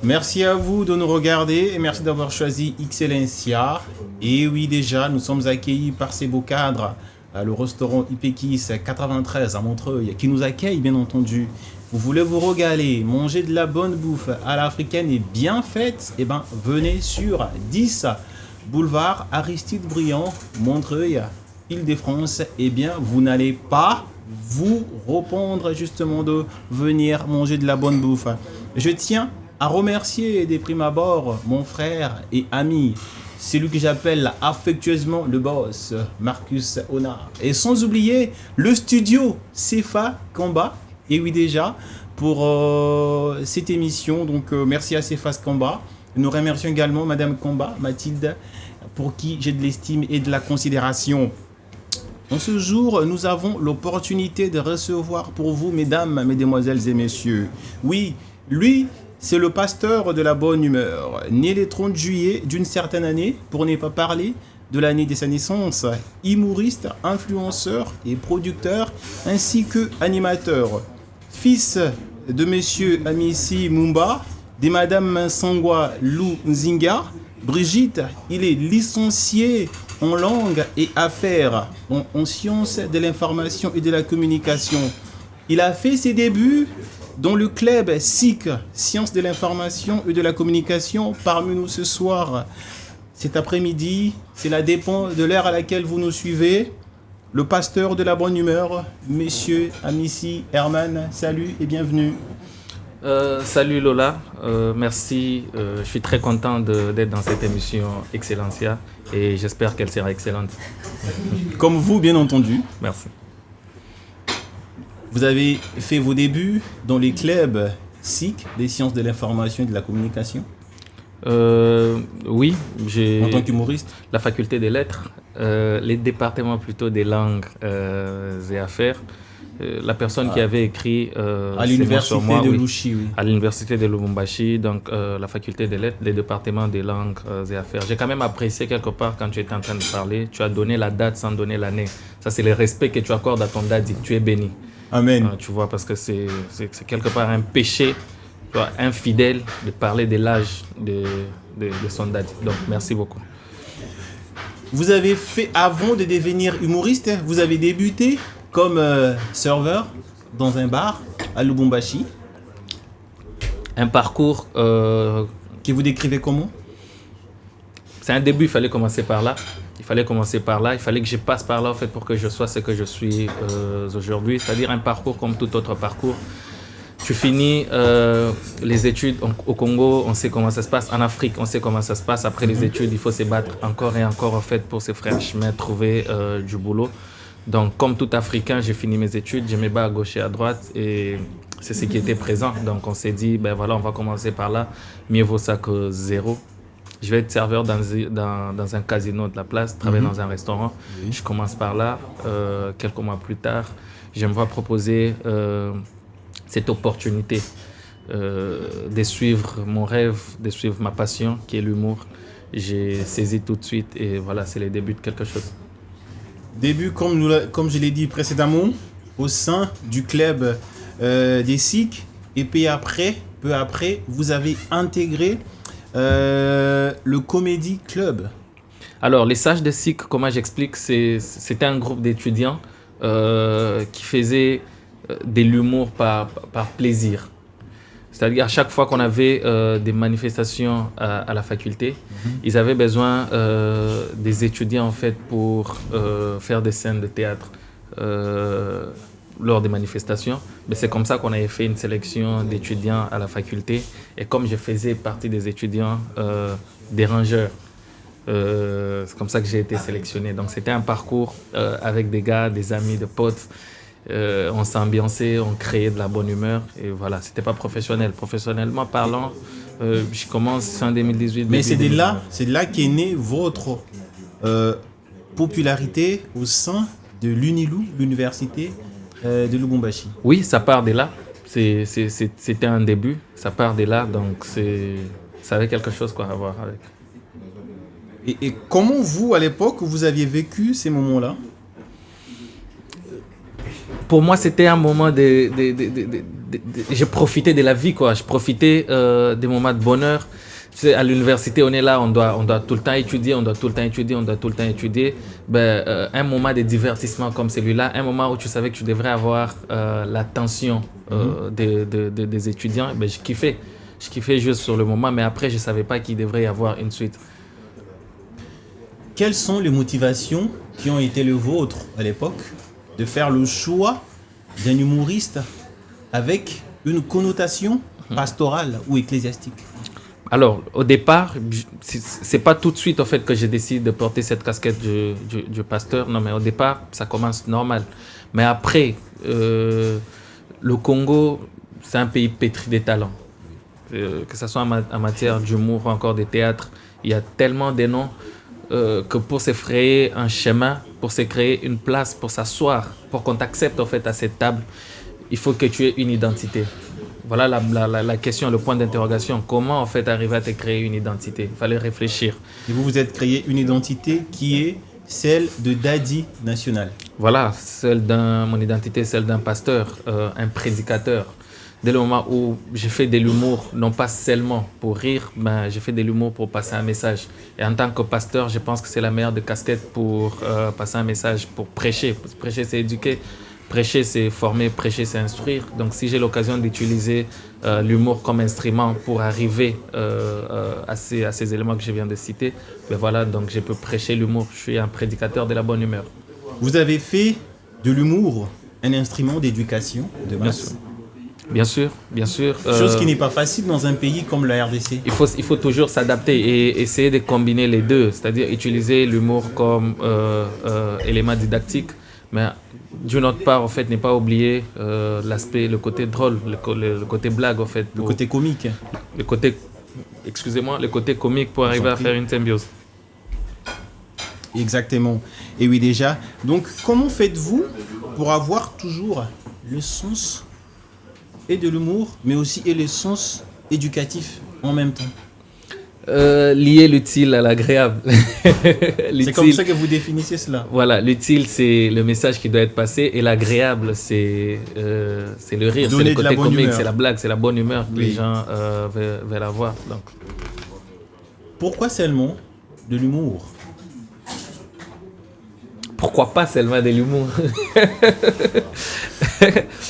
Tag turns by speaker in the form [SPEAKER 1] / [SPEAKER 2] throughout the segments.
[SPEAKER 1] Merci à vous de nous regarder et merci d'avoir choisi Excellencia. Et oui, déjà, nous sommes accueillis par ces beaux cadres, le restaurant Ipekis 93 à Montreuil, qui nous accueille, bien entendu. Vous voulez vous régaler, manger de la bonne bouffe à l'africaine et bien faite? Eh ben, venez sur 10 boulevard Aristide Briand, Montreuil, Île-de-France. Eh bien, vous n'allez pas vous répondre justement de venir manger de la bonne bouffe. Je tiens à remercier des primes abord mon frère et ami, celui que j'appelle affectueusement le boss, Marcus Honard. Et sans oublier le studio Cefa Kamba, et oui déjà, pour cette émission. Donc merci à Cefa Kamba. Nous remercions également Madame Kamba, Mathilde, pour qui j'ai de l'estime et de la considération. En ce jour, nous avons l'opportunité de recevoir pour vous, mesdames, mesdemoiselles et messieurs. Oui, lui, c'est le pasteur de la bonne humeur, né le 30 juillet d'une certaine année, pour ne pas parler de l'année de sa naissance, humoriste, influenceur et producteur, ainsi que animateur. Fils de monsieur Amici Mumba, de madame Sangwa Lou Nzinga, Brigitte, il est licencié en langue et affaires, en sciences de l'information et de la communication. Il a fait ses débuts dans le club SIC, Sciences de l'information et de la communication, parmi nous ce soir. Cet après-midi, cela dépend de l'heure à laquelle vous nous suivez. Le pasteur de la bonne humeur, Monsieur Amici Herman, salut et bienvenue.
[SPEAKER 2] Salut Lola, merci. Je suis très content d'être dans cette émission Excellencia et j'espère qu'elle sera excellente.
[SPEAKER 1] Comme vous, bien entendu.
[SPEAKER 2] Merci.
[SPEAKER 1] Vous avez fait vos débuts dans les clubs SIC, des sciences de l'information et de la communication.
[SPEAKER 2] Oui, j'ai
[SPEAKER 1] en tant qu'humoriste.
[SPEAKER 2] La faculté des lettres, les départements plutôt des langues et affaires. La personne qui avait écrit
[SPEAKER 1] à l'université
[SPEAKER 2] sur moi,
[SPEAKER 1] de Louchi, oui.
[SPEAKER 2] À l'université de Lubumbashi, donc la faculté des lettres, les départements des langues et affaires. J'ai quand même apprécié quelque part quand tu étais en train de parler, tu as donné la date sans donner l'année. Ça, c'est le respect que tu accordes à ton daddy. Tu es béni.
[SPEAKER 1] Amen.
[SPEAKER 2] Tu vois, parce que c'est quelque part un péché, tu vois, infidèle de parler de l'âge de son daddy. Donc, merci beaucoup.
[SPEAKER 1] Vous avez fait, avant de devenir humoriste, vous avez débuté comme serveur dans un bar à Lubumbashi.
[SPEAKER 2] Un parcours
[SPEAKER 1] que vous décrivez comment?
[SPEAKER 2] C'est un début, il fallait commencer par là. Il fallait que je passe par là en fait, pour que je sois ce que je suis aujourd'hui. C'est-à-dire un parcours comme tout autre parcours. Tu finis les études au Congo, on sait comment ça se passe. En Afrique, on sait comment ça se passe. Après les études, il faut se battre encore et encore en fait, pour se frayer un chemin, trouver du boulot. Donc, comme tout Africain, j'ai fini mes études, je me bats à gauche et à droite et c'est ce qui était présent. Donc, on s'est dit, ben voilà, on va commencer par là. Mieux vaut ça que zéro. Je vais être serveur dans un casino de la place, travailler dans un restaurant. Oui. Je commence par là. Quelques mois plus tard, je me vois proposer cette opportunité de suivre mon rêve, de suivre ma passion, qui est l'humour. J'ai saisi tout de suite et voilà, c'est le début de quelque chose.
[SPEAKER 1] Début, comme je l'ai dit précédemment, au sein du club des SIC. Et peu après, vous avez intégré le Comedy Club.
[SPEAKER 2] Alors, les sages des SIC, comment j'explique, c'était un groupe d'étudiants qui faisaient de l'humour par plaisir. C'est-à-dire, à chaque fois qu'on avait des manifestations à la faculté, ils avaient besoin des étudiants en fait, pour faire des scènes de théâtre lors des manifestations. Mais c'est comme ça qu'on avait fait une sélection d'étudiants à la faculté. Et comme je faisais partie des étudiants dérangeurs, c'est comme ça que j'ai été sélectionné. Donc c'était un parcours avec des gars, des amis, des potes. On s'ambiançait, on créait de la bonne humeur et voilà, c'était pas professionnel. Professionnellement parlant, je commence fin 2018.
[SPEAKER 1] Mais c'est de là qu'est née votre popularité au sein de l'UNILU, l'université de Lubumbashi.
[SPEAKER 2] Oui, ça part de là. C'était un début, ça part de là, donc ça avait quelque chose à voir avec.
[SPEAKER 1] Et comment vous, à l'époque, vous aviez vécu ces moments-là?
[SPEAKER 2] Pour moi, c'était un moment j'ai profité de la vie, quoi. Je profitais des moments de bonheur. Tu sais, à l'université, on est là, on doit tout le temps étudier, on doit tout le temps étudier, on doit tout le temps étudier. Un moment de divertissement comme celui-là, un moment où tu savais que tu devrais avoir l'attention des étudiants, ben, je kiffais. Je kiffais juste sur le moment, mais après, je ne savais pas qu'il devrait y avoir une suite.
[SPEAKER 1] Quelles sont les motivations qui ont été les vôtres à l'époque de faire le choix d'un humoriste avec une connotation pastorale ou ecclésiastique?
[SPEAKER 2] Alors, au départ, c'est pas tout de suite en fait que j'ai décidé de porter cette casquette du pasteur. Non, mais au départ, ça commence normal. Mais après, le Congo, c'est un pays pétri des talents. Que ce soit en matière d'humour ou encore de théâtre, il y a tellement de noms que pour se frayer un chemin, pour se créer une place, pour s'asseoir, pour qu'on t'accepte en fait à cette table, il faut que tu aies une identité. Voilà la question, le point d'interrogation. Comment en fait arriver à te créer une identité? Il fallait réfléchir.
[SPEAKER 1] Et vous vous êtes créé une identité qui est celle de Daddy National.
[SPEAKER 2] Voilà, mon identité, celle d'un pasteur, un prédicateur. Dès le moment où j'ai fait de l'humour, non pas seulement pour rire, mais j'ai fait de l'humour pour passer un message. Et en tant que pasteur, je pense que c'est la meilleure des casquettes pour passer un message, pour prêcher. Prêcher, c'est éduquer. Prêcher, c'est former, prêcher, c'est instruire. Donc, si j'ai l'occasion d'utiliser l'humour comme instrument pour arriver à ces éléments que je viens de citer, ben voilà, donc je peux prêcher l'humour. Je suis un prédicateur de la bonne humeur.
[SPEAKER 1] Vous avez fait de l'humour un instrument d'éducation de masse.
[SPEAKER 2] Bien sûr, bien sûr.
[SPEAKER 1] Chose qui n'est pas facile dans un pays comme la RDC.
[SPEAKER 2] Il faut toujours s'adapter et essayer de combiner les deux, c'est-à-dire utiliser l'humour comme élément didactique, mais d'une autre part, en fait, ne pas oublier l'aspect, le côté drôle, le côté blague, en fait.
[SPEAKER 1] Le côté comique.
[SPEAKER 2] Le côté comique pour arriver à faire une symbiose.
[SPEAKER 1] Exactement. Et oui, déjà. Donc, comment faites-vous pour avoir toujours le sens et de l'humour, mais aussi et le sens éducatif en même temps?
[SPEAKER 2] Lier l'utile à l'agréable.
[SPEAKER 1] C'est comme ça que vous définissez cela.
[SPEAKER 2] Voilà, l'utile, c'est le message qui doit être passé, et l'agréable, c'est le rire, c'est le côté comique, c'est la blague, c'est la bonne humeur que les gens veulent avoir. Donc.
[SPEAKER 1] Pourquoi seulement de l'humour?
[SPEAKER 2] Pourquoi pas seulement de l'humour?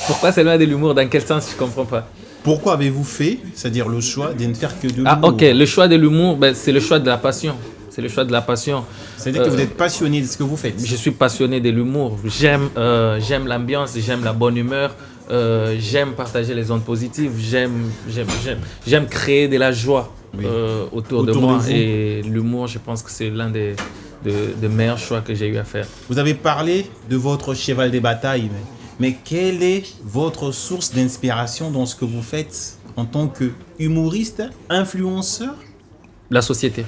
[SPEAKER 2] Pourquoi seulement de l'humour? Dans quel sens? Je ne comprends pas.
[SPEAKER 1] Pourquoi avez-vous fait, c'est-à-dire le choix de ne faire que de l'humour?
[SPEAKER 2] Ah, ok. Le choix de l'humour, c'est le choix de la passion. C'est le choix de la passion.
[SPEAKER 1] C'est-à-dire que vous êtes passionné de ce que vous faites.
[SPEAKER 2] Je suis passionné de l'humour. J'aime l'ambiance, j'aime la bonne humeur, j'aime partager les ondes positives, j'aime créer de la joie autour de moi. Et l'humour, je pense que c'est l'un des meilleurs choix que j'ai eu à faire.
[SPEAKER 1] Vous avez parlé de votre cheval de bataille, mais quelle est votre source d'inspiration dans ce que vous faites en tant que humoriste, influenceur?
[SPEAKER 2] La société.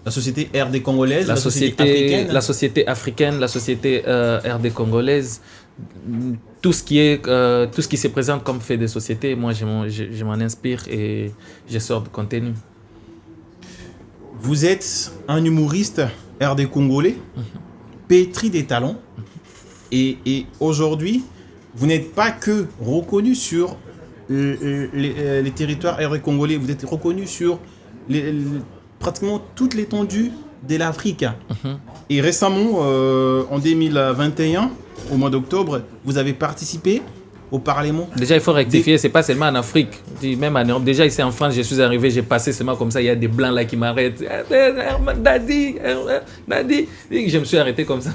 [SPEAKER 1] La société RD congolaise,
[SPEAKER 2] la société africaine. La société africaine, la société RD congolaise, tout ce qui se présente comme fait de société, moi je m'en inspire et je sors de contenu.
[SPEAKER 1] Vous êtes un humoriste RD congolais, pétri des talents, et aujourd'hui, vous n'êtes pas que reconnu sur les territoires RD congolais, vous êtes reconnu sur pratiquement toute l'étendue de l'Afrique. Et récemment, en 2021, au mois d'octobre, vous avez participé au Parlement.
[SPEAKER 2] Déjà, il faut rectifier, c'est pas seulement en Afrique, même en Europe. Déjà, ici en France, je suis arrivé, j'ai passé seulement comme ça, il y a des blancs là qui m'arrêtent. Daddy. Je me suis arrêté comme ça.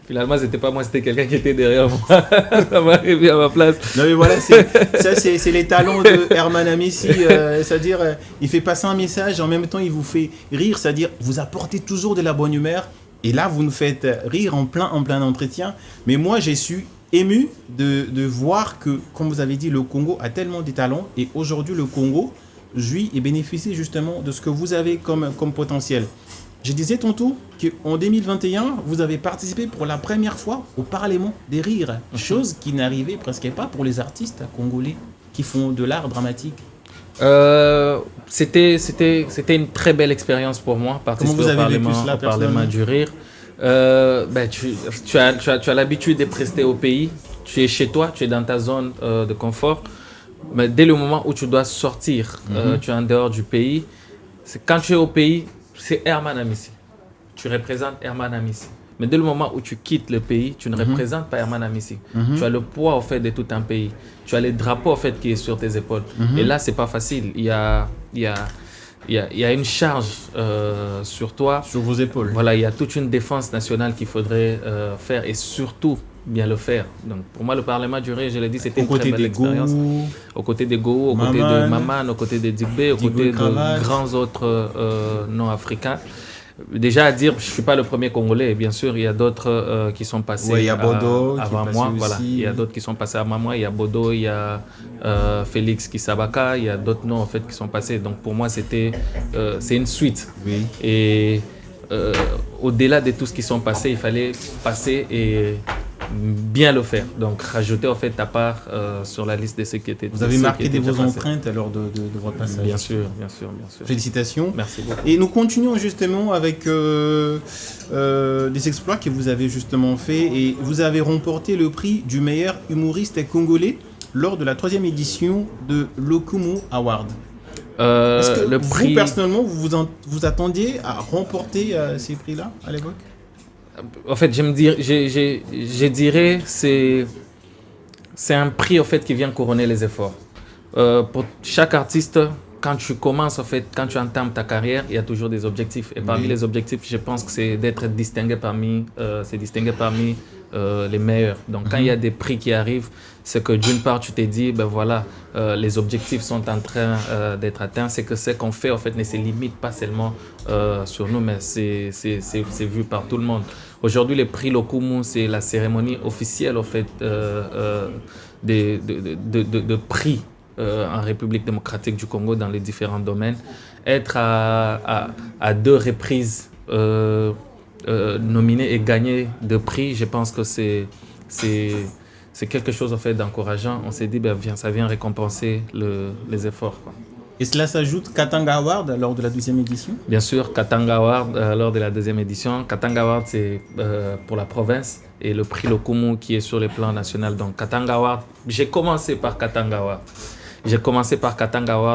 [SPEAKER 2] Finalement, c'était pas moi, c'était quelqu'un qui était derrière moi. Ça m'a arrivé à ma place.
[SPEAKER 1] Non mais voilà, c'est les talents de Herman Amessi. C'est-à-dire, il fait passer un message, en même temps, il vous fait rire. C'est-à-dire, vous apportez toujours de la bonne humeur. Et là, vous nous faites rire en plein entretien. Mais moi, j'ai su ému de voir que, comme vous avez dit, le Congo a tellement de talents. Et aujourd'hui, le Congo jouit et bénéficie justement de ce que vous avez comme potentiel. Je disais tantôt qu'en 2021, vous avez participé pour la première fois au Parlement des rires, chose qui n'arrivait presque pas pour les artistes congolais qui font de l'art dramatique.
[SPEAKER 2] C'était une très belle expérience pour moi, participer au Parlement du rire. Tu as l'habitude de prester au pays, tu es chez toi, tu es dans ta zone de confort. Mais dès le moment où tu dois sortir, tu es en dehors du pays, quand tu es au pays, c'est Herman Amissi. Tu représentes Herman Amissi. Mais dès le moment où tu quittes le pays, tu ne représentes pas Herman Amissi. Tu as le poids au fait de tout un pays. Tu as les drapeaux au fait qui est sur tes épaules. Et là, c'est pas facile. Il y a une charge sur toi.
[SPEAKER 1] Sur vos épaules.
[SPEAKER 2] Voilà, il y a toute une défense nationale qu'il faudrait faire et surtout bien le faire. Donc pour moi, le Parlement du Ré, je l'ai dit, c'était une très belle expérience. Aux côtés des Go, aux côtés de Maman, aux côtés de Digbe, aux côtés de grands autres non-africains. Déjà à dire, je ne suis pas le premier Congolais, bien sûr, il y a d'autres qui sont passés avant moi. Voilà. Il y a d'autres qui sont passés avant moi. Il y a Bodo, il y a Félix Kisabaka, il y a d'autres noms en fait, qui sont passés. Donc pour moi, c'est une suite.
[SPEAKER 1] Oui.
[SPEAKER 2] Et au-delà de tout ce qui sont passés, il fallait passer et bien le faire. Donc rajouter en fait ta part sur la liste de ceux qui étaient.
[SPEAKER 1] Vous avez marqué vos empreintes lors de votre passage.
[SPEAKER 2] Bien sûr.
[SPEAKER 1] Félicitations.
[SPEAKER 2] Merci beaucoup.
[SPEAKER 1] Et nous continuons justement avec des exploits que vous avez justement fait et vous avez remporté le prix du meilleur humoriste congolais lors de la 3e édition de l'Okumu Award. Est-ce que
[SPEAKER 2] le prix...
[SPEAKER 1] vous personnellement vous attendiez à remporter ces prix-là à l'époque?
[SPEAKER 2] En fait, je dirais c'est un prix en fait qui vient couronner les efforts. Pour chaque artiste, quand tu commences en fait, quand tu entames ta carrière, il y a toujours des objectifs. Et parmi les objectifs, je pense que c'est d'être distingué parmi les meilleurs. Donc quand il y a des prix qui arrivent, c'est que d'une part tu t'es dit ben voilà, les objectifs sont en train d'être atteints. C'est que ce qu'on fait en fait ne se limite pas seulement sur nous, mais c'est vu par tout le monde. Aujourd'hui, le prix Lokumu, c'est la cérémonie officielle en fait de prix en République démocratique du Congo dans les différents domaines. Être à 2 reprises nominé et gagné de prix, je pense que c'est quelque chose en fait d'encourageant. On s'est dit ça vient récompenser les efforts, quoi.
[SPEAKER 1] Et cela s'ajoute Katanga Award lors de la 2e édition?
[SPEAKER 2] Bien sûr, Katanga Award lors de la 2e édition. Katanga Award, c'est pour la province et le prix Lokumu qui est sur le plan national. Donc Katanga Award, j'ai commencé par Katanga Award.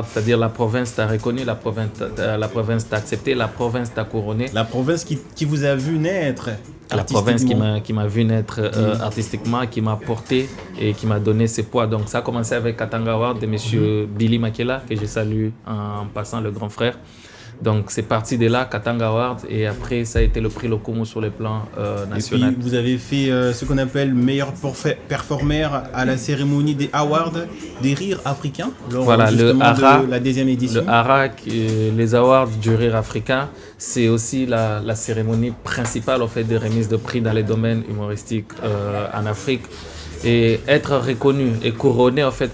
[SPEAKER 2] C'est-à-dire la province t'a reconnu, la province t'a accepté, la province t'a couronné.
[SPEAKER 1] La province qui vous a vu naître.
[SPEAKER 2] La province qui m'a vu naître artistiquement, qui m'a porté et qui m'a donné ses poids. Donc ça a commencé avec Katanga Award de M. Billy Makela, que je salue en passant, le grand frère. Donc c'est parti de là, Katanga Award, et après ça a été le prix Lokumu sur le plan national.
[SPEAKER 1] Et puis vous avez fait ce qu'on appelle meilleur performer à la cérémonie des awards des rires africains lors
[SPEAKER 2] voilà,
[SPEAKER 1] justement
[SPEAKER 2] de
[SPEAKER 1] la 2e édition.
[SPEAKER 2] Le ARA, les awards du rire africain, c'est aussi la cérémonie principale en fait, de remise de prix dans les domaines humoristiques en Afrique. Et être reconnu et couronné en fait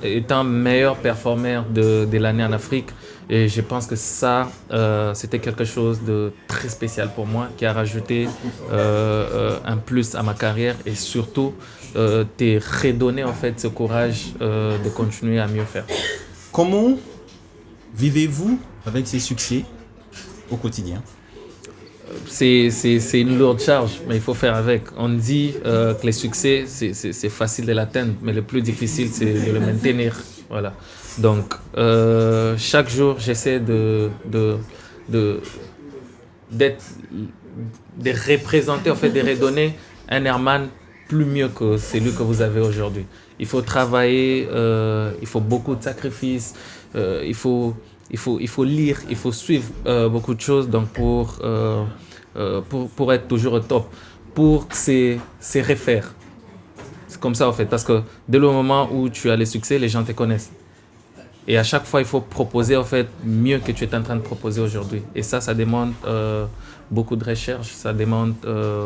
[SPEAKER 2] étant meilleur performeur de l'année en Afrique. Et je pense que ça, c'était quelque chose de très spécial pour moi, qui a rajouté un plus à ma carrière et surtout t'es redonné en fait ce courage de continuer à mieux faire.
[SPEAKER 1] Comment vivez-vous avec ces succès au quotidien?
[SPEAKER 2] C'est une lourde charge, mais il faut faire avec. On dit que les succès, c'est facile de l'atteindre, mais le plus difficile, c'est de le maintenir. Voilà. Donc, chaque jour, j'essaie de représenter, en fait, de redonner un Herman plus mieux que celui que vous avez aujourd'hui. Il faut travailler, il faut beaucoup de sacrifices, il faut lire, il faut suivre beaucoup de choses donc pour être toujours au top, pour se refaire. C'est comme ça en fait, parce que dès le moment où tu as le succès, les gens te connaissent. Et à chaque fois, il faut proposer en fait mieux que tu es en train de proposer aujourd'hui. Et ça demande beaucoup de recherche, ça demande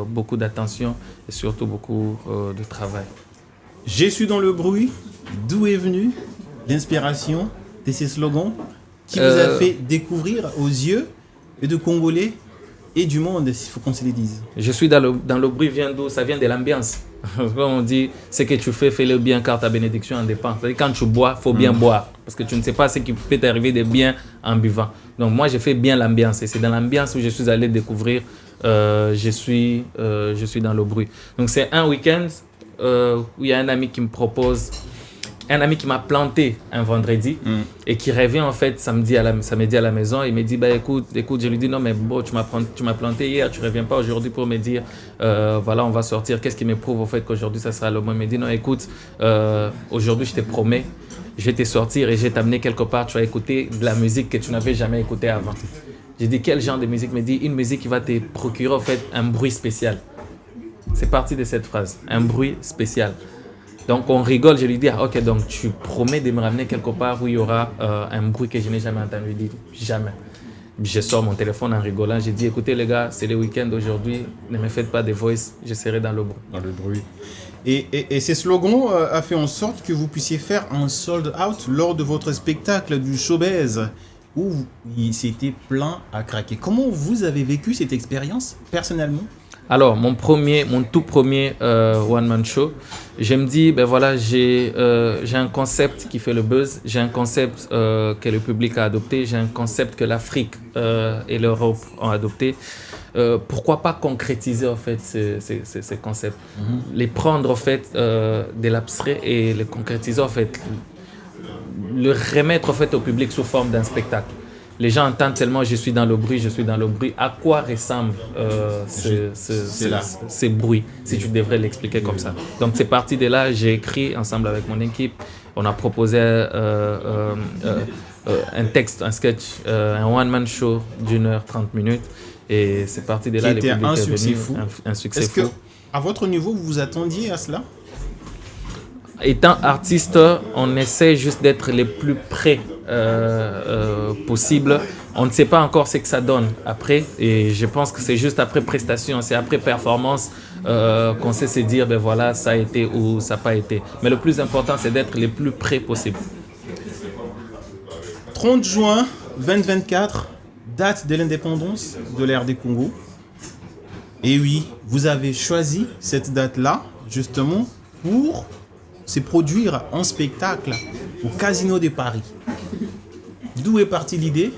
[SPEAKER 2] beaucoup d'attention et surtout beaucoup de travail.
[SPEAKER 1] Je suis dans le bruit. D'où est venue l'inspiration de ces slogans qui vous a fait découvrir aux yeux de Congolais et du monde, s'il faut qu'on se les dise?
[SPEAKER 2] Je suis dans le bruit, vient d'où? Ça vient de l'ambiance. Comme on dit, ce que tu fais, fais-le bien car ta bénédiction en dépend. C'est-à-dire quand tu bois, il faut bien boire. Parce que tu ne sais pas ce qui peut t'arriver de bien en buvant. Donc moi, j'ai fait bien l'ambiance. Et c'est dans l'ambiance où je suis allé découvrir, je suis dans le bruit. Donc c'est un week-end où il y a un ami qui me propose un ami qui m'a planté un vendredi et qui revient en fait samedi à la maison. Il me dit, bah, écoute, je lui dis, non, mais bon, tu m'as planté hier, tu reviens pas aujourd'hui pour me dire, voilà, on va sortir. Qu'est-ce qui me prouve au fait qu'aujourd'hui, ça sera le moment? Il me dit, non, écoute, aujourd'hui, je te promets, je vais te sortir et je vais t'amener quelque part, tu vas écouter de la musique que tu n'avais jamais écoutée avant. J'ai dit, quel genre de musique? Il me dit, une musique qui va te procurer en fait un bruit spécial. C'est parti de cette phrase, un bruit spécial. Donc on rigole, je lui dis, ah, ok, donc tu promets de me ramener quelque part où il y aura un bruit que je n'ai jamais entendu. Il dit, jamais. Je sors mon téléphone en rigolant, j'ai dit, écoutez les gars, c'est le week-end aujourd'hui, ne me faites pas de voice, je serai dans le bruit.
[SPEAKER 1] Dans le bruit. Et ces slogans a fait en sorte que vous puissiez faire un sold out lors de votre spectacle du Showbiz, où il s'était plein à craquer. Comment vous avez vécu cette expérience personnellement?
[SPEAKER 2] Alors, mon tout premier one-man show, je me dis, ben voilà, j'ai un concept qui fait le buzz, j'ai un concept que le public a adopté, j'ai un concept que l'Afrique et l'Europe ont adopté. Pourquoi pas concrétiser en fait ces concepts, les prendre en fait de l'abstrait et les concrétiser en fait, le remettre en fait au public sous forme d'un spectacle. Les gens entendent tellement je suis dans le bruit, à quoi ressemblent ces bruits, si tu devrais l'expliquer comme ça. Donc c'est parti de là, j'ai écrit ensemble avec mon équipe, on a proposé un texte, un sketch, un one-man show d'1h30 et c'est parti de là.
[SPEAKER 1] Qui était un succès fou.
[SPEAKER 2] Un succès
[SPEAKER 1] Est-ce
[SPEAKER 2] fou.
[SPEAKER 1] que, à votre niveau, vous vous attendiez à cela?
[SPEAKER 2] Étant artiste, on essaie juste d'être les plus près possible. On ne sait pas encore ce que ça donne après. Et je pense que c'est juste après prestation, c'est après performance qu'on sait se dire, ben voilà, ça a été ou ça n'a pas été. Mais le plus important, c'est d'être les plus près possible.
[SPEAKER 1] 30 juin 2024, date de l'indépendance de l'RD Congo. Et oui, vous avez choisi cette date-là, justement, pour se produire en spectacle au Casino de Paris. D'où est partie l'idée?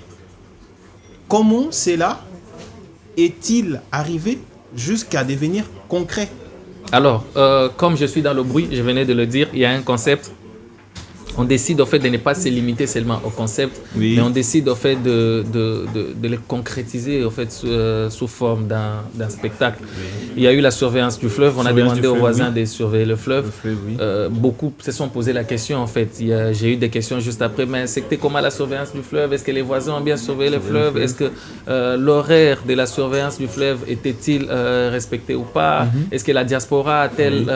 [SPEAKER 1] Comment cela est-il arrivé jusqu'à devenir concret?
[SPEAKER 2] Alors, comme je suis dans le bruit, je venais de le dire, il y a un concept. On décide en fait de ne pas se limiter seulement au concept, mais on décide en fait de le concrétiser en fait sous forme d'un spectacle. Il y a eu la surveillance du fleuve, on a demandé aux voisins de surveiller le fleuve. Beaucoup se sont posé la question en fait. J'ai eu des questions juste après, mais c'était comment la surveillance du fleuve? Est-ce que les voisins ont bien surveillé le fleuve? Est-ce que l'horaire de la surveillance du fleuve était-il respecté ou pas? Est-ce que la diaspora a-t-elle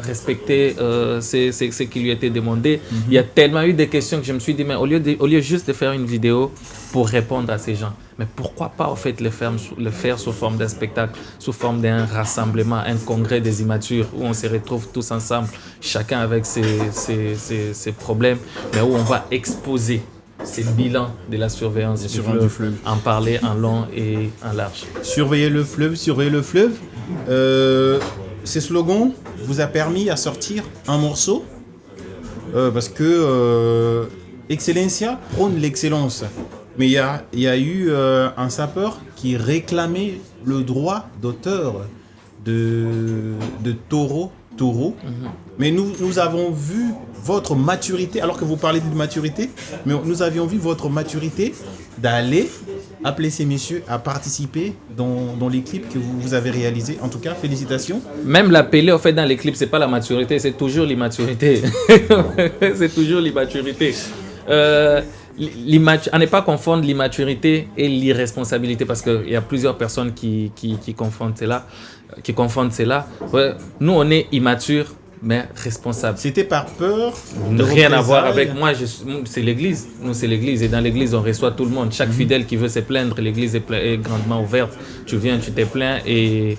[SPEAKER 2] respecté ce qui lui était demandé? Il y a tellement eu des questions que je me suis dit, mais au lieu juste de faire une vidéo pour répondre à ces gens, mais pourquoi pas en fait le faire sous forme d'un spectacle, sous forme d'un rassemblement, un congrès des immatures où on se retrouve tous ensemble, chacun avec ses problèmes, mais où on va exposer ces bilans de la surveillance du fleuve, en parler en long et en large.
[SPEAKER 1] Surveiller le fleuve, surveiller le fleuve. Ces slogans vous a permis à sortir un morceau parce que Excellencia prône l'excellence. Mais il y a eu un sapeur qui réclamait le droit d'auteur de Toro. Mais nous avons vu votre maturité, alors que vous parlez de maturité, mais nous avions vu votre maturité d'aller appeler ces messieurs à participer dans les clips que vous avez réalisés. En tout cas, félicitations.
[SPEAKER 2] Même l'appeler en fait dans les clips, c'est pas la maturité, c'est toujours l'immaturité. C'est toujours l'immaturité. À ne pas confondre l'immaturité et l'irresponsabilité, parce qu'il y a plusieurs personnes qui confondent cela. Ouais, nous, on est immatures, mais responsables.
[SPEAKER 1] C'était par peur
[SPEAKER 2] de rien à voir avec moi. C'est l'église. Nous, c'est l'église. Et dans l'église, on reçoit tout le monde. Chaque fidèle qui veut se plaindre, l'église est grandement ouverte. Tu viens, tu te plains et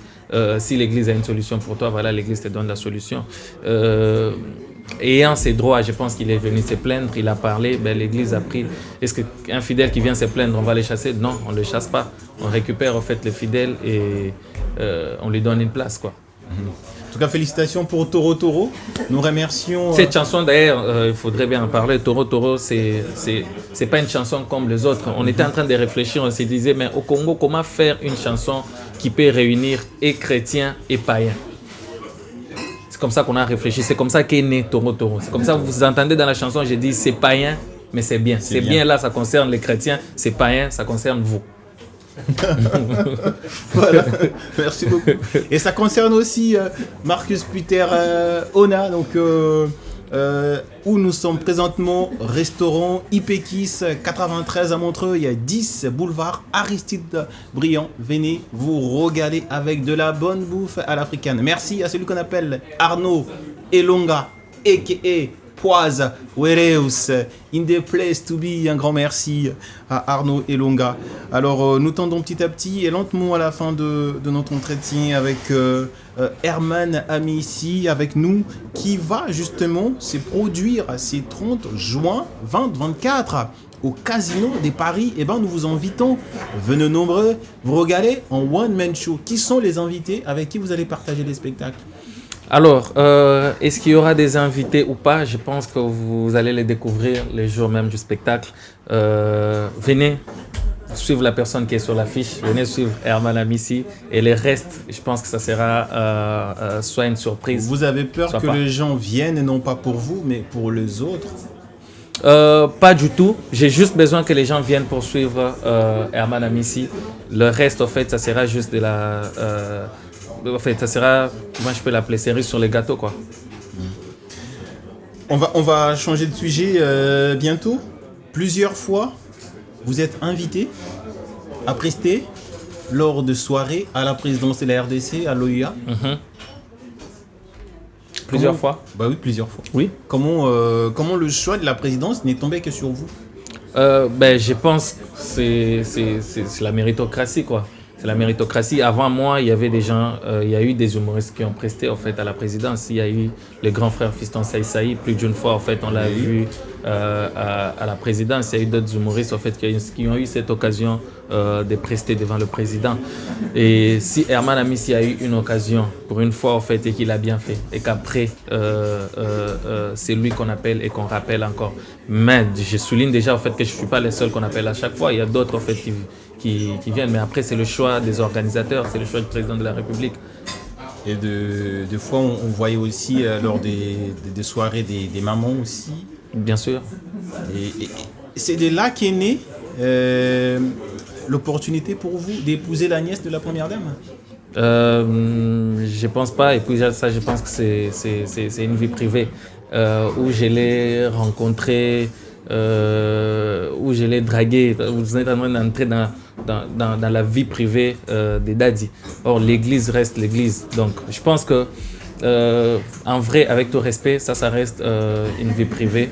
[SPEAKER 2] si l'église a une solution pour toi, voilà, l'église te donne la solution. Ayant ses droits, je pense qu'il est venu se plaindre, il a parlé, ben, l'église a pris. Est-ce qu'un fidèle qui vient se plaindre, on va le chasser? Non, on ne le chasse pas. On récupère en fait le fidèle et on lui donne une place, quoi.
[SPEAKER 1] En tout cas, félicitations pour Toro. Nous remercions...
[SPEAKER 2] Cette chanson, d'ailleurs, il faudrait bien en parler. Toro, c'est pas une chanson comme les autres. On était en train de réfléchir, on se disait, mais au Congo, comment faire une chanson qui peut réunir et chrétiens et païens? C'est comme ça qu'on a réfléchi. C'est comme ça qu'est né Toro Toro. C'est comme ça que vous entendez dans la chanson, j'ai dit c'est païen, mais c'est bien. C'est bien là, ça concerne les chrétiens. C'est païen, ça concerne vous.
[SPEAKER 1] Voilà, merci beaucoup. Et ça concerne aussi Marcus Puter Ona, donc où nous sommes présentement, restaurant Ipekis 93 à Montreux, il y a 10 boulevard Aristide Briand. Venez vous régaler avec de la bonne bouffe à l'africaine. Merci à celui qu'on appelle Arnaud Elonga, a.k.a. Poise, Wereus, in the place to be. Un grand merci à Arnaud Elonga. Alors, nous tendons petit à petit et lentement à la fin de notre entretien avec Herman Amissi, avec nous, qui va justement se produire ces 30 juin 2024 au Casino de Paris. Et ben, nous vous invitons, venez nombreux, vous regardez en one-man show. Qui sont les invités avec qui vous allez partager les spectacles?
[SPEAKER 2] Alors, est-ce qu'il y aura des invités ou pas? Je pense que vous allez les découvrir les jours même du spectacle. Venez suivre la personne qui est sur l'affiche. Venez suivre Herman Amissi. Et les restes, je pense que ça sera soit une surprise.
[SPEAKER 1] Vous avez peur que les gens viennent, et non pas pour vous, mais pour les autres?
[SPEAKER 2] Pas du tout. J'ai juste besoin que les gens viennent pour suivre Herman Amissi. Le reste, en fait, ça sera juste de la... en fait, ça sera, moi je peux l'appeler cerise sur les gâteaux, quoi.
[SPEAKER 1] On va changer de sujet bientôt. Plusieurs fois, vous êtes invité à prester lors de soirées à la présidence de la RDC, à l'OIA.
[SPEAKER 2] Plusieurs fois?
[SPEAKER 1] Bah oui, plusieurs fois.
[SPEAKER 2] Oui.
[SPEAKER 1] Comment le choix de la présidence n'est tombé que sur vous?
[SPEAKER 2] Je pense que c'est la méritocratie, quoi. C'est la méritocratie. Avant moi, il y avait des gens, il y a eu des humoristes qui ont presté en fait à la présidence. Il y a eu le grand frère Fiston Saïsaï, plus d'une fois en fait, on l'a vu à la présidence. Il y a eu d'autres humoristes en fait qui ont eu cette occasion de prester devant le président. Et si Herman Amissi a eu une occasion pour une fois en fait et qu'il a bien fait, et qu'après c'est lui qu'on appelle et qu'on rappelle encore. Mais je souligne déjà en fait que je suis pas le seul qu'on appelle à chaque fois. Il y a d'autres en fait qui viennent, mais après c'est le choix des organisateurs, c'est le choix du président de la République.
[SPEAKER 1] Et de fois on voyait aussi lors des soirées des mamans aussi.
[SPEAKER 2] Bien sûr.
[SPEAKER 1] Et c'est de là qu'est née l'opportunité pour vous d'épouser la nièce de la première dame?
[SPEAKER 2] Je pense pas, et puis ça je pense que c'est une vie privée où je l'ai rencontré, où je l'ai dragué. Vous êtes en train d'entrer dans la vie privée des daddies. Or, l'église reste l'église. Donc, je pense que, en vrai, avec tout respect, ça reste une vie privée.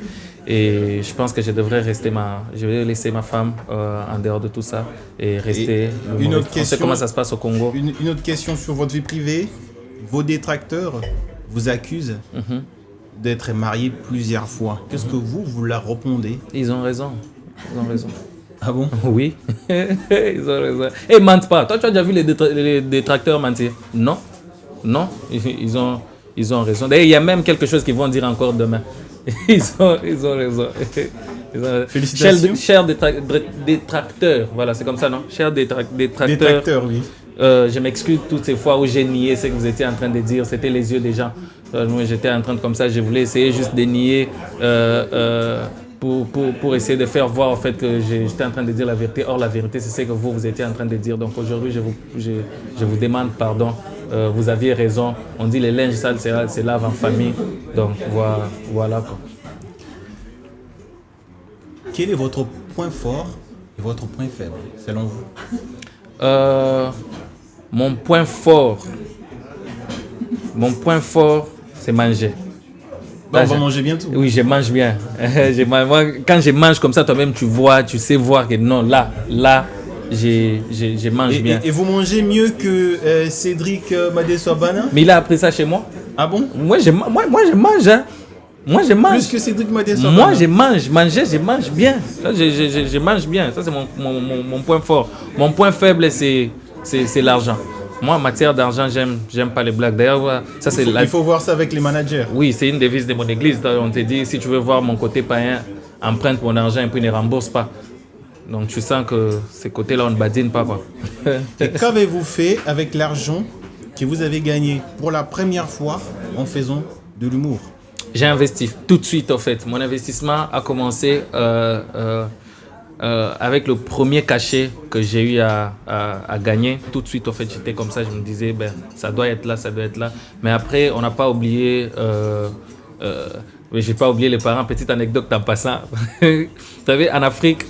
[SPEAKER 2] Et je pense que je vais laisser ma femme en dehors de tout ça et rester.
[SPEAKER 1] Et une autre question,
[SPEAKER 2] on sait comment ça se passe au Congo.
[SPEAKER 1] Une autre question sur votre vie privée. Vos détracteurs vous accusent d'être marié plusieurs fois. Qu'est-ce que vous leur répondez?
[SPEAKER 2] Ils ont raison.
[SPEAKER 1] Ah bon?
[SPEAKER 2] Oui, ils ont raison. Et ils mentent pas. Toi, tu as déjà vu les détracteurs mentir? Non, ils ont raison. D'ailleurs, il y a même quelque chose qu'ils vont dire encore demain. Ils ont raison.
[SPEAKER 1] Félicitations.
[SPEAKER 2] Chers détracteurs, voilà, c'est comme ça, non? Chers détracteurs,
[SPEAKER 1] oui.
[SPEAKER 2] Je m'excuse toutes ces fois où j'ai nié ce que vous étiez en train de dire. C'était les yeux des gens. Moi, j'étais en train de comme ça, je voulais essayer juste de nier pour essayer de faire voir en fait que j'étais en train de dire la vérité. Or, la vérité, c'est ce que vous étiez en train de dire. Donc aujourd'hui, je vous demande pardon. Vous aviez raison. On dit les linges sales se lavent en famille. Donc voilà quoi.
[SPEAKER 1] Quel est votre point fort et votre point faible, selon vous?
[SPEAKER 2] Mon point fort, c'est manger.
[SPEAKER 1] Bah, on va manger bientôt.
[SPEAKER 2] Oui, je mange bien. Moi, quand je mange comme ça, toi-même, tu sais voir que non, là, je mange bien.
[SPEAKER 1] Et vous mangez mieux que Cédric Madeswabana?
[SPEAKER 2] Mais il a appris ça chez moi.
[SPEAKER 1] Ah bon?
[SPEAKER 2] Moi, je mange. Hein. Moi, je mange.
[SPEAKER 1] Plus que Cédric Madeswabana?
[SPEAKER 2] Moi, je mange. Manger, je mange bien. Ça, je mange bien. Ça, c'est mon point fort. Mon point faible, c'est l'argent. Moi, en matière d'argent, j'aime pas les blagues. D'ailleurs, ça c'est
[SPEAKER 1] il faut voir ça avec les managers.
[SPEAKER 2] Oui, c'est une devise de mon église. On te dit, si tu veux voir mon côté païen, emprunte mon argent et puis ne rembourse pas. Donc tu sens que ces côtés-là, on ne badine pas, quoi.
[SPEAKER 1] Et qu'avez-vous fait avec l'argent que vous avez gagné pour la première fois en faisant de l'humour?
[SPEAKER 2] J'ai investi tout de suite, en fait. Mon investissement a commencé avec le premier cachet que j'ai eu à gagner. Tout de suite, en fait, j'étais comme ça. Je me disais, ben, ça doit être là, ça doit être là. Mais après, on n'a pas oublié... mais j'ai pas oublié les parents. Petite anecdote en passant. Vous savez, en Afrique,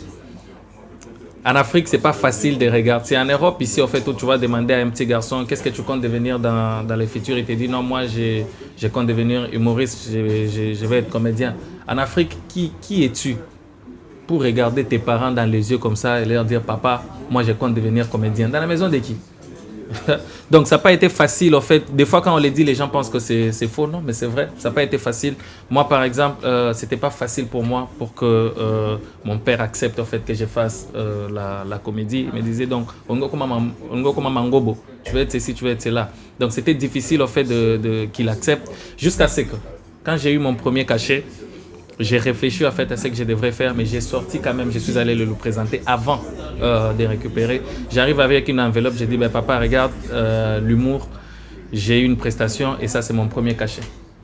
[SPEAKER 2] c'est pas facile de regarder. C'est en Europe, ici, en fait, où tu vas demander à un petit garçon qu'est-ce que tu comptes devenir dans le futur. Il te dit non, moi, je compte devenir humoriste, je vais être comédien. En Afrique, qui es-tu pour regarder tes parents dans les yeux comme ça et leur dire papa, moi, je compte devenir comédien? Dans la maison de qui? Donc, ça n'a pas été facile, en fait. Des fois, quand on les dit, les gens pensent que c'est faux. Non, mais c'est vrai, ça n'a pas été facile. Moi, par exemple, c'était pas facile pour moi pour que mon père accepte, en fait, que je fasse la comédie. Il me disait donc, Ongo comme Mangobo, tu veux être ici, tu veux être là. Donc, c'était difficile, en fait, qu'il accepte. Jusqu'à ce que, quand j'ai eu mon premier cachet, j'ai réfléchi en fait à ce que je devrais faire, mais j'ai sorti quand même, je suis allé le présenter avant de récupérer. J'arrive avec une enveloppe, j'ai dit ben, papa regarde l'humour, j'ai eu une prestation et ça c'est mon premier cachet.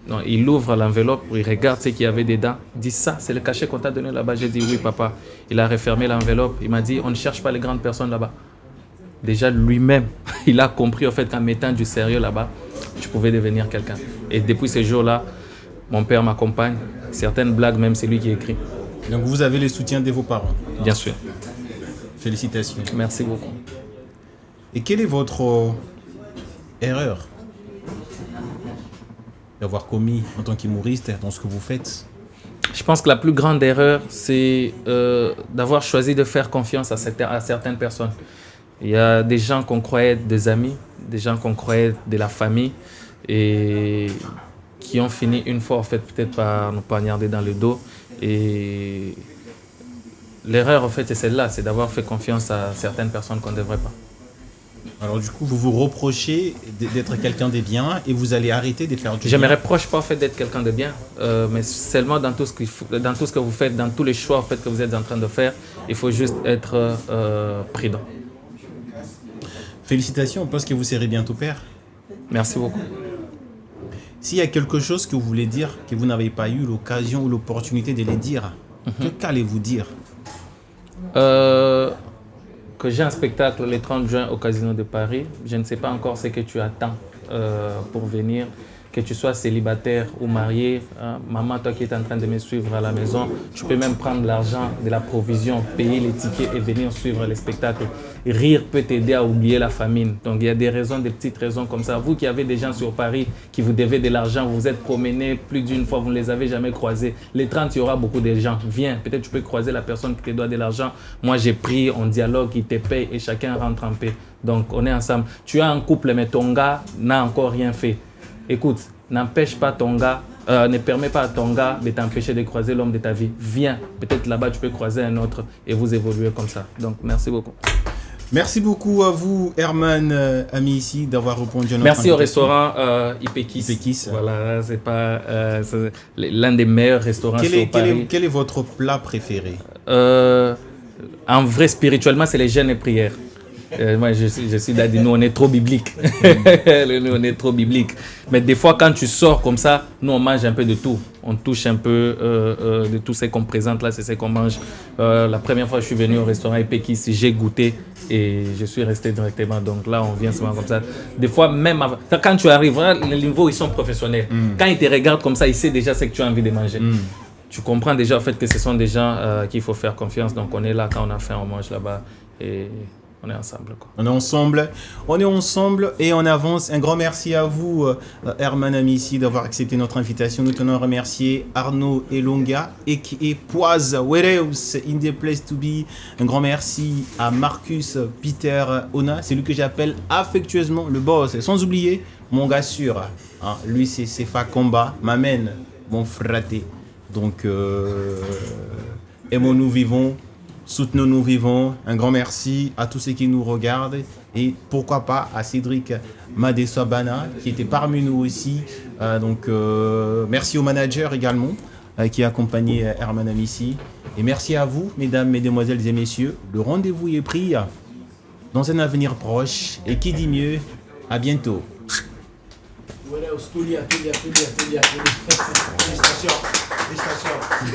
[SPEAKER 2] Donc, il ouvre l'enveloppe, il regarde ce qu'il y avait dedans, il dit ça c'est le cachet qu'on t'a donné là-bas. J'ai dit oui papa. Il a refermé l'enveloppe, il m'a dit on ne cherche pas les grandes personnes là-bas. Déjà lui-même, il a compris en fait qu'en mettant du sérieux là-bas, tu pouvais devenir quelqu'un. Et depuis ce jour-là, mon père m'accompagne. Certaines blagues, même, c'est lui qui écrit.
[SPEAKER 1] Donc vous avez le soutien de vos parents?
[SPEAKER 2] Bien sûr.
[SPEAKER 1] Félicitations.
[SPEAKER 2] Merci beaucoup.
[SPEAKER 1] Et quelle est votre erreur d'avoir commis en tant qu'humoriste dans ce que vous faites?
[SPEAKER 2] Je pense que la plus grande erreur, c'est d'avoir choisi de faire confiance à certaines personnes. Il y a des gens qu'on croyait être des amis, des gens qu'on croyait de la famille et qui ont fini une fois en fait peut-être par nous poignarder dans le dos. Et l'erreur en fait c'est celle-là, c'est d'avoir fait confiance à certaines personnes qu'on ne devrait pas.
[SPEAKER 1] Alors du coup vous vous reprochez d'être quelqu'un de bien et vous allez arrêter de faire du bien.
[SPEAKER 2] Je ne me reproche pas en fait d'être quelqu'un de bien, mais seulement dans tout ce que vous faites, dans tous les choix en fait que vous êtes en train de faire, il faut juste être prudent.
[SPEAKER 1] Félicitations, on pense que vous serez bientôt père.
[SPEAKER 2] Merci beaucoup.
[SPEAKER 1] S'il y a quelque chose que vous voulez dire, que vous n'avez pas eu l'occasion ou l'opportunité de le dire, qu'allez-vous dire?
[SPEAKER 2] Que j'ai un spectacle le 30 juin au Casino de Paris. Je ne sais pas encore ce que tu attends pour venir. Que tu sois célibataire ou marié, hein, maman, toi qui es en train de me suivre à la maison, tu peux même prendre l'argent de la provision, payer les tickets et venir suivre les spectacles. Rire peut t'aider à oublier la famine. Donc il y a des raisons, des petites raisons comme ça. Vous qui avez des gens sur Paris qui vous devez de l'argent, vous vous êtes promené plus d'une fois, vous ne les avez jamais croisés. Les 30, il y aura beaucoup de gens. Viens, peut-être tu peux croiser la personne qui te doit de l'argent. Moi j'ai pris, on dialogue, il te paye et chacun rentre en paix. Donc on est ensemble. Tu as un couple mais ton gars n'a encore rien fait. Écoute, n'empêche pas ton gars, ne permets pas à ton gars de t'empêcher de croiser l'homme de ta vie. Viens, peut-être là-bas tu peux croiser un autre et vous évoluer comme ça. Donc merci beaucoup. Merci
[SPEAKER 1] beaucoup à vous, Herman Amici, d'avoir répondu à notre
[SPEAKER 2] Merci
[SPEAKER 1] invitation.
[SPEAKER 2] au restaurant Ipekis. Voilà, c'est pas l'un des meilleurs restaurants sur Paris.
[SPEAKER 1] Quel est votre plat préféré?
[SPEAKER 2] En vrai, spirituellement, c'est les jeûnes et prières. Moi, je suis daddy, nous on est trop biblique. Nous on est trop biblique. Mais des fois, quand tu sors comme ça, nous on mange un peu de tout. On touche un peu de tout ce qu'on présente là, c'est ce qu'on mange. La première fois que je suis venu au restaurant Ipekis, j'ai goûté et je suis resté directement. Donc là, on vient souvent comme ça. Des fois, même avant, quand tu arrives, les niveaux ils sont professionnels. Quand ils te regardent comme ça, ils savent déjà ce que tu as envie de manger. Tu comprends déjà en fait que ce sont des gens qu'il faut faire confiance. Donc on est là, quand on a faim, on mange là-bas. Et on est ensemble, quoi.
[SPEAKER 1] On est ensemble et on avance. Un grand merci à vous, Herman Amici, d'avoir accepté notre invitation. Nous tenons à remercier Arnaud Elonga et Poise Wereus in the place to be. Un grand merci à Marcus Peter Ona, c'est lui que j'appelle affectueusement le boss. Sans oublier mon gars sûr, hein, lui c'est Sefa Combat, m'amène mon fraté. Donc, aimons-nous vivons. Soutenons-nous vivons. Un grand merci à tous ceux qui nous regardent et pourquoi pas à Cédric Madeswabana qui était parmi nous aussi. Merci au manager également qui a accompagné Herman Amici. Et merci à vous, mesdames, mesdemoiselles et messieurs. Le rendez-vous est pris dans un avenir proche. Et qui dit mieux, à bientôt.
[SPEAKER 3] Félicitations. Félicitations.